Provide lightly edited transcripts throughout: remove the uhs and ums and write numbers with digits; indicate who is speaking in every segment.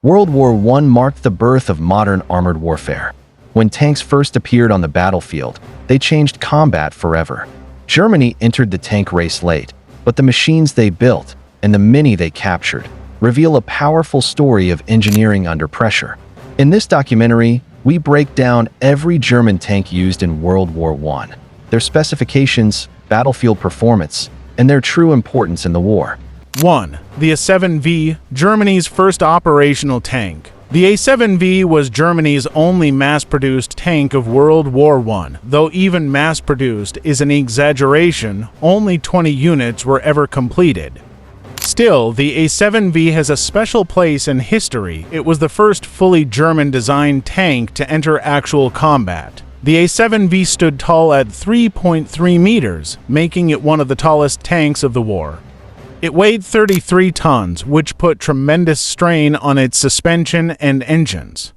Speaker 1: World War I marked the birth of modern armored warfare. When tanks first appeared on the battlefield, they changed combat forever. Germany entered the tank race late, but the machines they built and the many they captured reveal a powerful story of engineering under pressure. In this documentary, we break down every German tank used in World War I, their specifications, battlefield performance, and their true importance in the war.
Speaker 2: 1. The A7V, Germany's first operational tank. The A7V was Germany's only mass-produced tank of World War I, though even mass-produced is an exaggeration, only 20 units were ever completed. Still, the A7V has a special place in history. It was the first fully German-designed tank to enter actual combat. The A7V stood tall at 3.3 meters, making it one of the tallest tanks of the war. It weighed 33 tons, which put tremendous strain on its suspension and engines.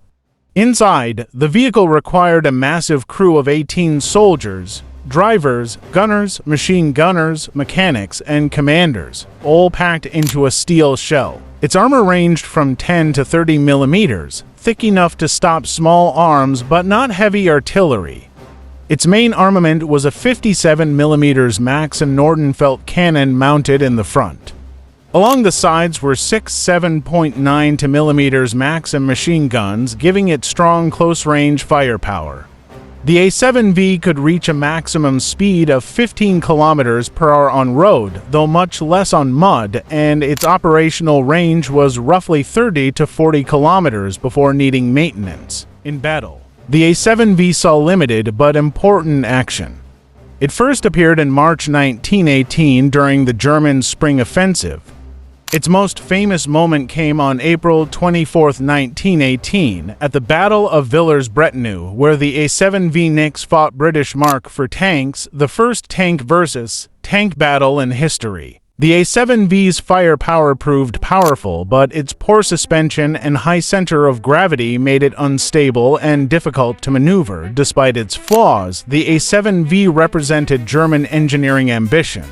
Speaker 2: Inside, the vehicle required a massive crew of 18 soldiers, drivers, gunners, machine gunners, mechanics, and commanders, all packed into a steel shell. Its armor ranged from 10 to 30 millimeters, thick enough to stop small arms but not heavy artillery. Its main armament was a 57 mm Maxim Nordenfeldt cannon mounted in the front. Along the sides were 6 7.9 mm Maxim machine guns, giving it strong close-range firepower. The A7V could reach a maximum speed of 15 km per hour on road, though much less on mud, and its operational range was roughly 30 to 40 km before needing maintenance. In battle, the A7V saw limited but important action. It first appeared in March 1918 during the German Spring Offensive. Its most famous moment came on April 24, 1918, at the Battle of Villers-Bretonneux, where the A7V Nix fought British Mark for tanks, the first tank versus tank battle in history. The A7V's firepower proved powerful, but its poor suspension and high center of gravity made it unstable and difficult to maneuver. Despite its flaws, the A7V represented German engineering ambition.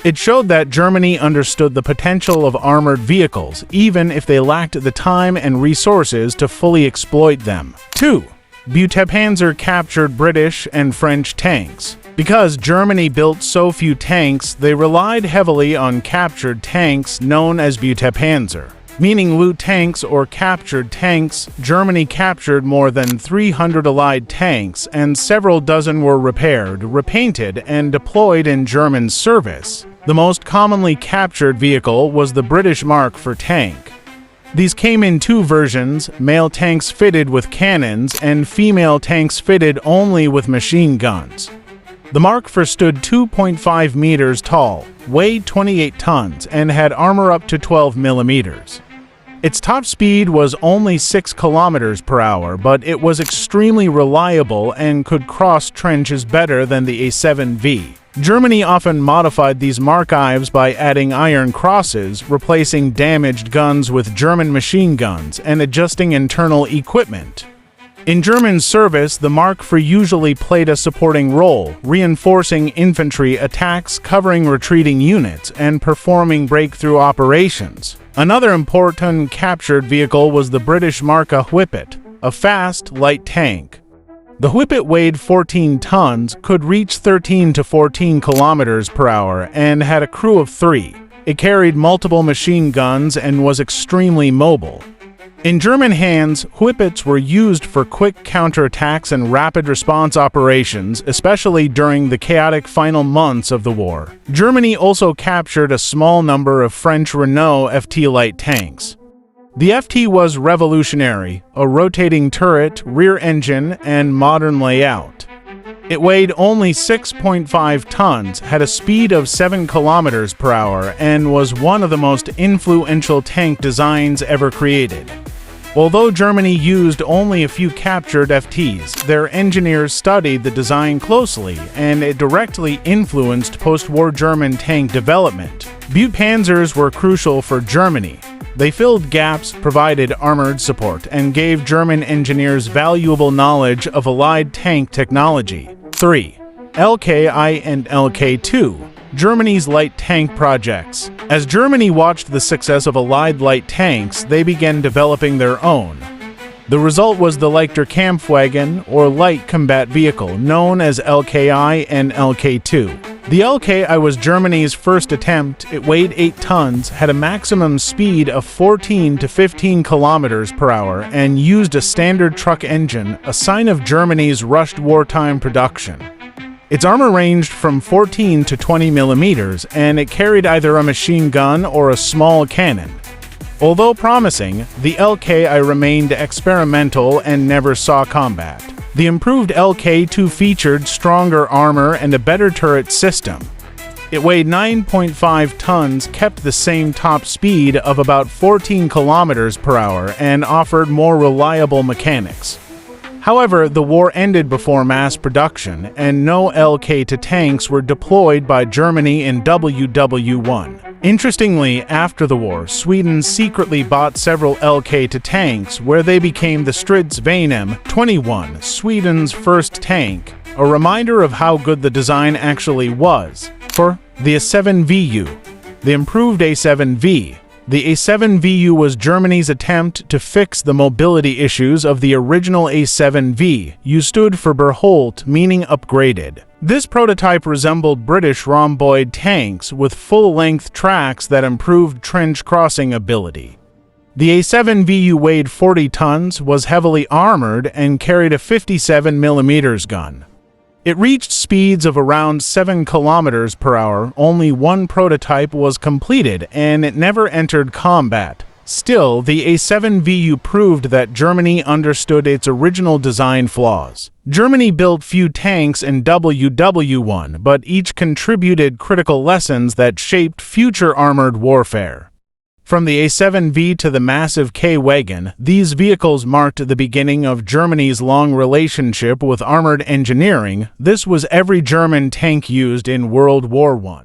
Speaker 2: It showed that Germany understood the potential of armored vehicles, even if they lacked the time and resources to fully exploit them. 2. Panzer captured British and French tanks. Because Germany built so few tanks, they relied heavily on captured tanks known as Panzer. Meaning loot tanks or captured tanks, Germany captured more than 300 Allied tanks, and several dozen were repaired, repainted, and deployed in German service. The most commonly captured vehicle was the British Mark for tank. These came in two versions, male tanks fitted with cannons and female tanks fitted only with machine guns. The Mark IV stood 2.5 meters tall, weighed 28 tons, and had armor up to 12 millimeters. Its top speed was only 6 kilometers per hour, but it was extremely reliable and could cross trenches better than the A7V. Germany often modified these Mark-Ives by adding iron crosses, replacing damaged guns with German machine guns, and adjusting internal equipment. In German service, the Mark IV usually played a supporting role, reinforcing infantry attacks, covering retreating units, and performing breakthrough operations. Another important captured vehicle was the British Marka Whippet, a fast, light tank. The Whippet weighed 14 tons, could reach 13 to 14 kilometers per hour, and had a crew of 3. It carried multiple machine guns and was extremely mobile. In German hands, Whippets were used for quick counterattacks and rapid response operations, especially during the chaotic final months of the war. Germany also captured a small number of French Renault FT light tanks. The FT was revolutionary, a rotating turret, rear engine, and modern layout. It weighed only 6.5 tons, had a speed of 7 kilometers per hour, and was one of the most influential tank designs ever created. Although Germany used only a few captured FTs, their engineers studied the design closely, and it directly influenced post-war German tank development. Panzers were crucial for Germany. They filled gaps, provided armored support, and gave German engineers valuable knowledge of Allied tank technology. 3. LKI and LK2. Germany's light tank projects. As Germany watched the success of Allied light tanks, they began developing their own. The result was the Leichter Kampfwagen, or light combat vehicle, known as LKI and LK2. The LKI was Germany's first attempt. It weighed 8 tons, had a maximum speed of 14 to 15 kilometers per hour, and used a standard truck engine, a sign of Germany's rushed wartime production. Its armor ranged from 14 to 20 millimeters, and it carried either a machine gun or a small cannon. Although promising, the LKI remained experimental and never saw combat. The improved LK2 featured stronger armor and a better turret system. It weighed 9.5 tons, kept the same top speed of about 14 kilometers per hour, and offered more reliable mechanics. However, the war ended before mass production, and no LK2 tanks were deployed by Germany in WWII. Interestingly, after the war, Sweden secretly bought several LK2 tanks, where they became the Stridsvagn 21, Sweden's first tank, a reminder of how good the design actually was. For the A7VU, the improved A7V. The A7VU was Germany's attempt to fix the mobility issues of the original A7V. U stood for Berholt, meaning upgraded. This prototype resembled British rhomboid tanks with full-length tracks that improved trench crossing ability. The A7VU weighed 40 tons, was heavily armored, and carried a 57mm gun. It reached speeds of around 7 kilometers per hour. Only one prototype was completed, and it never entered combat. Still, the A7VU proved that Germany understood its original design flaws. Germany built few tanks in WWII, but each contributed critical lessons that shaped future armored warfare. From the A7V to the massive K-Wagen, these vehicles marked the beginning of Germany's long relationship with armored engineering. This was every German tank used in World War I.